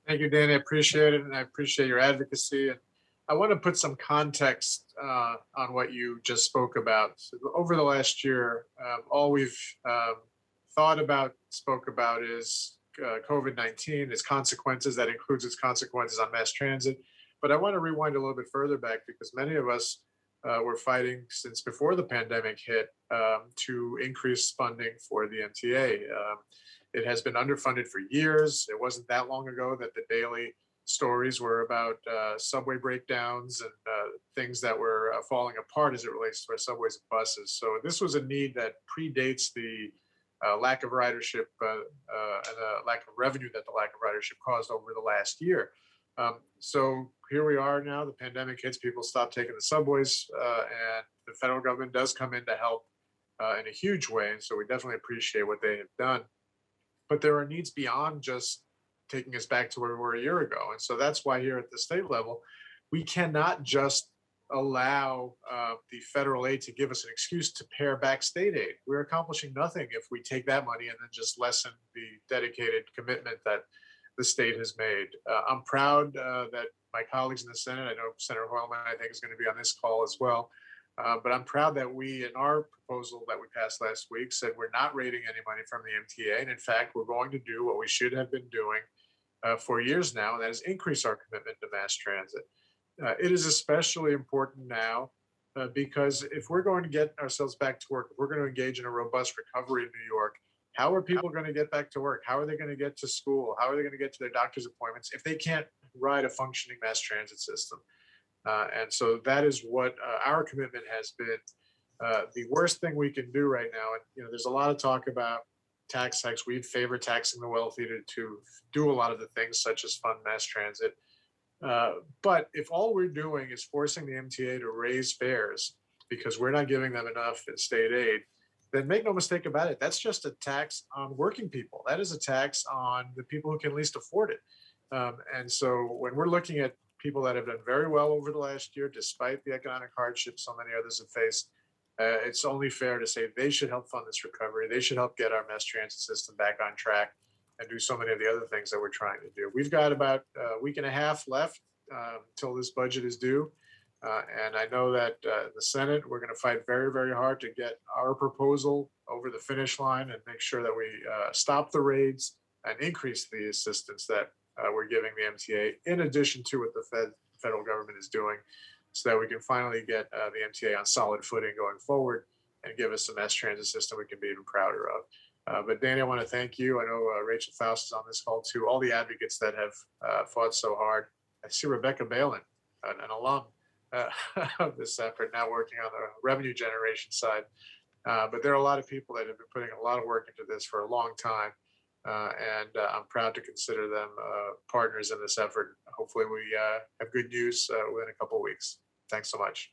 Thank you, Danny. I appreciate it, and I appreciate your advocacy. And I want to put some context on what you just spoke about. So over the last year, all we've thought about, spoke about is COVID-19, its consequences. That includes its consequences on mass transit. But I want to rewind a little bit further back because many of us were fighting since before the pandemic hit to increase funding for the MTA. It has been underfunded for years. It wasn't that long ago that the daily stories were about subway breakdowns and things that were falling apart as it relates to our subways and buses. So this was a need that predates the lack of ridership and the lack of revenue that the lack of ridership caused over the last year. So here we are now. The pandemic hits, people stop taking the subways, and the federal government does come in to help in a huge way. And so we definitely appreciate what they have done. But there are needs beyond just taking us back to where we were a year ago. And so that's why here at the state level, we cannot just allow the federal aid to give us an excuse to pare back state aid. We're accomplishing nothing if we take that money and then just lessen the dedicated commitment that the state has made. I'm proud that my colleagues in the Senate, I know Senator Hoylman, I think, is going to be on this call as well. But I'm proud that we, in our proposal that we passed last week, said we're not raiding any money from the MTA. And in fact, we're going to do what we should have been doing for years now, and that is increase our commitment to mass transit. It is especially important now because if we're going to get ourselves back to work, if we're going to engage in a robust recovery in New York, how are people going to get back to work? How are they going to get to school? How are they going to get to their doctor's appointments if they can't ride a functioning mass transit system? And so that is what our commitment has been. The worst thing we can do right now, and there's a lot of talk about tax hikes. We favor taxing the wealthy to do a lot of the things such as fund mass transit. But if all we're doing is forcing the MTA to raise fares because we're not giving them enough in state aid, then make no mistake about it, that's just a tax on working people. That is a tax on the people who can least afford it. And so when we're looking at people that have done very well over the last year, despite the economic hardship so many others have faced, it's only fair to say they should help fund this recovery. They should help get our mass transit system back on track and do so many of the other things that we're trying to do. We've got about a week and a half left until this budget is due. And I know that the Senate, we're going to fight very, very hard to get our proposal over the finish line and make sure that we stop the raids and increase the assistance that we're giving the MTA, in addition to what the federal government is doing, so that we can finally get the MTA on solid footing going forward and give us a mass transit system we can be even prouder of. But Danny, I want to thank you. I know Rachel Faust is on this call too. All the advocates that have fought so hard. I see Rebecca Balin, an alum of this effort, now working on the revenue generation side. But there are a lot of people that have been putting a lot of work into this for a long time. And I'm proud to consider them partners in this effort. Hopefully we have good news within a couple of weeks. Thanks so much.